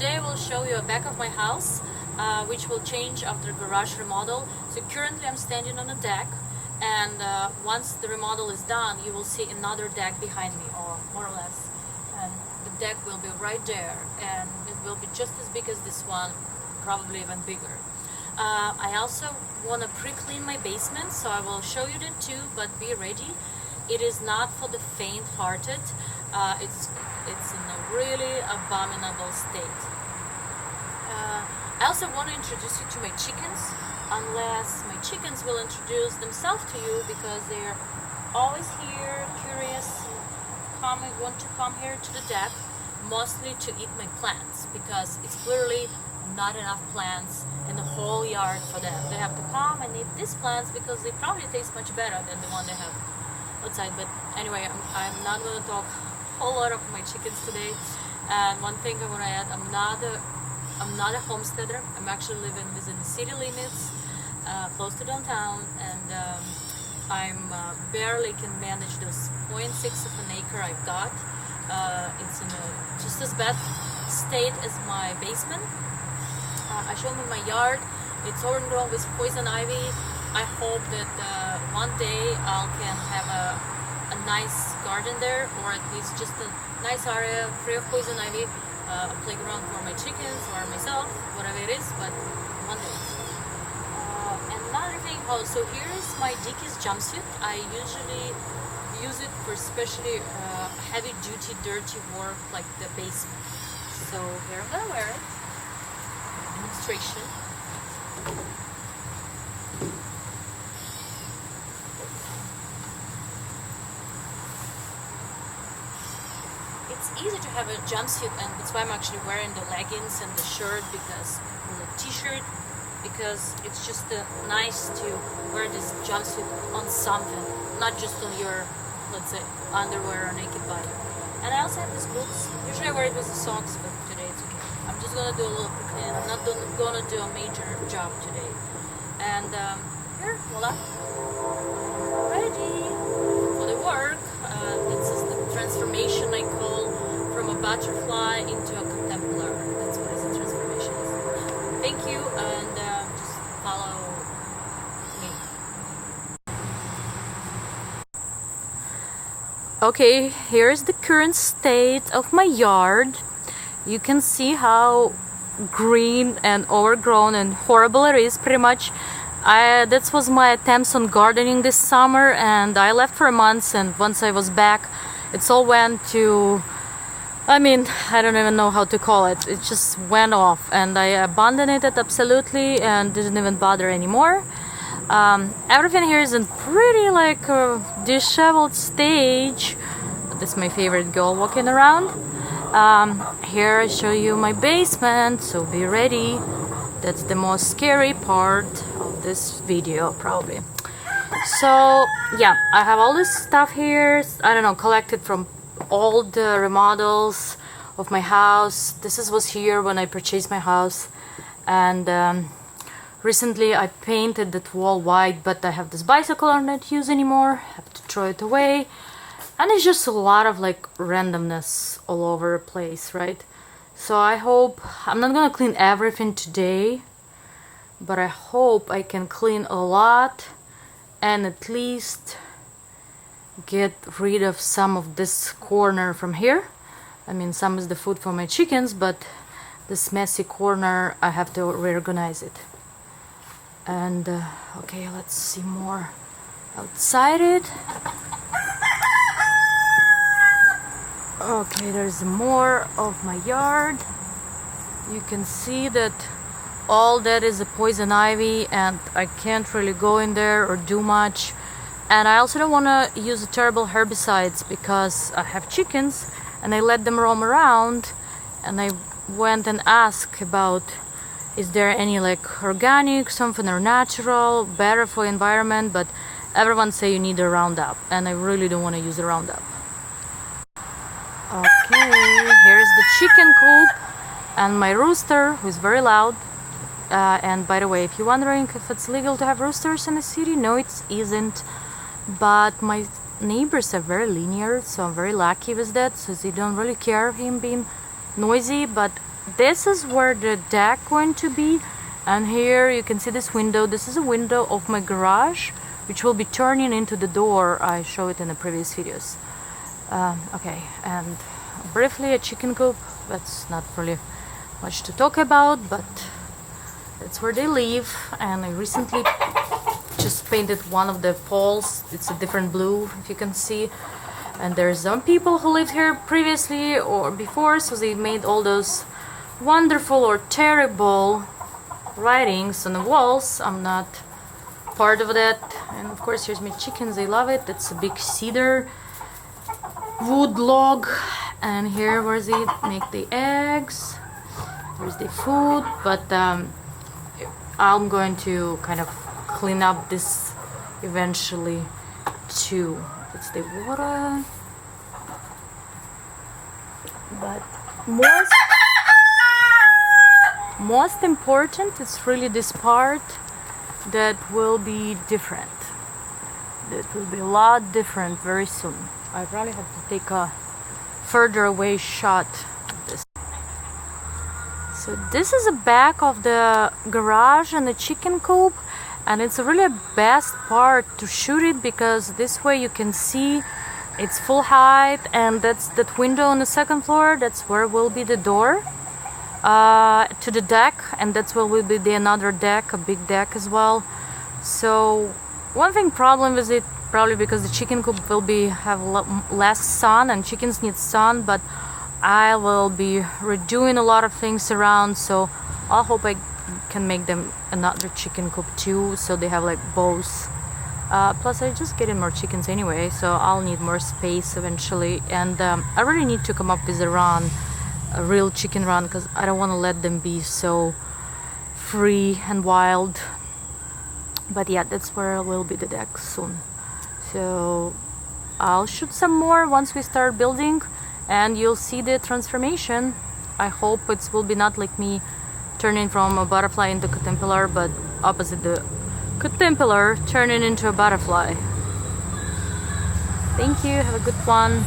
today I will show you a back of my house, which will change after garage remodel. So currently I'm standing on a deck, and once the remodel is done, you will see another deck behind me, or more or less. And the deck will be right there, and it will be just as big as this one, probably even bigger. I also want to pre-clean my basement, so I will show you that too, but be ready. It is not for the faint-hearted. It's in a really abominable state. I also want to introduce you to my chickens, unless my chickens will introduce themselves to you, because they're always here, curious, want to come here to the deck, mostly to eat my plants, because it's clearly not enough plants in the whole yard for them. They have to come and eat these plants because they probably taste much better than the one they have outside. But anyway, I'm not going to talk a whole lot of my chickens today. And one thing I want to add, I'm not a homesteader. I'm actually living within the city limits, close to downtown, and I'm barely can manage those 0.6 of an acre I've got. It's in just as bad state as my basement. I show them my yard. It's overgrown with poison ivy. I hope that one day I can have a nice garden there, or at least just a nice area free of poison ivy, a playground for my chickens or myself, whatever it is, but one day. Another thing, so here is my Dickies jumpsuit. I usually use it for especially heavy duty, dirty work like the basement. So here I'm gonna wear it. Demonstration. It's easy to have a jumpsuit, and that's why I'm actually wearing the leggings and the shirt, because the t-shirt, because it's just nice to wear this jumpsuit on something, not just on your, let's say, underwear or naked body. And I also have these boots. Usually I wear it with the socks, but today it's okay. I'm just gonna do a little pre-clean. I'm not gonna do a major job today. And here, voila, ready for the work. This is the transformation I call from a butterfly into a caterpillar. That's what is the transformation is. Thank you, and just follow me. Okay, here's the current state of my yard. You can see how green and overgrown and horrible it is, pretty much. That was my attempts on gardening this summer, and I left for a month, and once I was back, it's all went to, I don't even know how to call it. It just went off, and I abandoned it absolutely and didn't even bother anymore. Everything here is in pretty like a disheveled stage. This is my favorite girl walking around. Here I show you my basement, so be ready. That's the most scary part of this video, probably. So yeah, I have all this stuff here, I don't know, collected from all the remodels of my house. This was here when I purchased my house, and recently I painted that wall white, but I have this bicycle I don't use anymore, I have to throw it away. And it's just a lot of like randomness all over the place, right? So I hope, I'm not gonna clean everything today, but I hope I can clean a lot and at least get rid of some of this corner from here. Some is the food for my chickens, but this messy corner, I have to reorganize it. And okay, let's see more outside it. Okay, there's more of my yard. You can see that all that is a poison ivy, and I can't really go in there or do much. And I also don't want to use terrible herbicides, because I have chickens and I let them roam around, and I went and asked about, is there any like organic, something, or natural, better for environment, but everyone say you need a Roundup, and I really don't want to use a Roundup. Okay, here's the chicken coop and my rooster, who's very loud. And by the way, if you're wondering if it's legal to have roosters in the city, no, it isn't. But my neighbors are very linear, so I'm very lucky with that. So they don't really care of him being noisy. But this is where the deck going to be, and here you can see this window. This is a window of my garage, which will be turning into the door. I show it in the previous videos. Okay, and briefly a chicken coop. That's not really much to talk about, but that's where they live. And I recently just painted one of the poles. It's a different blue, if you can see. And there's some people who lived here previously or before, so they made all those wonderful or terrible writings on the walls. I'm not part of that. And of course, here's my chickens. They love it. It's a big cedar wood log, and here where they make the eggs. There's the food, but I'm going to kind of clean up this eventually too. It's the water, but most important, it's really this part that will be different. That will be a lot different very soon. I probably have to take a further away shot of this. So this is the back of the garage and the chicken coop, and it's really a best part to shoot it because this way you can see it's full height, and that's that window on the second floor. That's where will be the door to the deck, and that's where will be the another deck, a big deck as well. So one thing problem with it, probably because the chicken coop will be have less sun, and chickens need sun, but I will be redoing a lot of things around, so I hope I can make them another chicken coop too, so they have like both. Plus I just getting more chickens anyway, so I'll need more space eventually, and I really need to come up with a real chicken run, because I don't want to let them be so free and wild. But yeah, that's where will be the deck soon. So I'll shoot some more once we start building, and you'll see the transformation. I hope it will be not like me turning from a butterfly into caterpillar, but opposite, the caterpillar turning into a butterfly. Thank you, have a good one.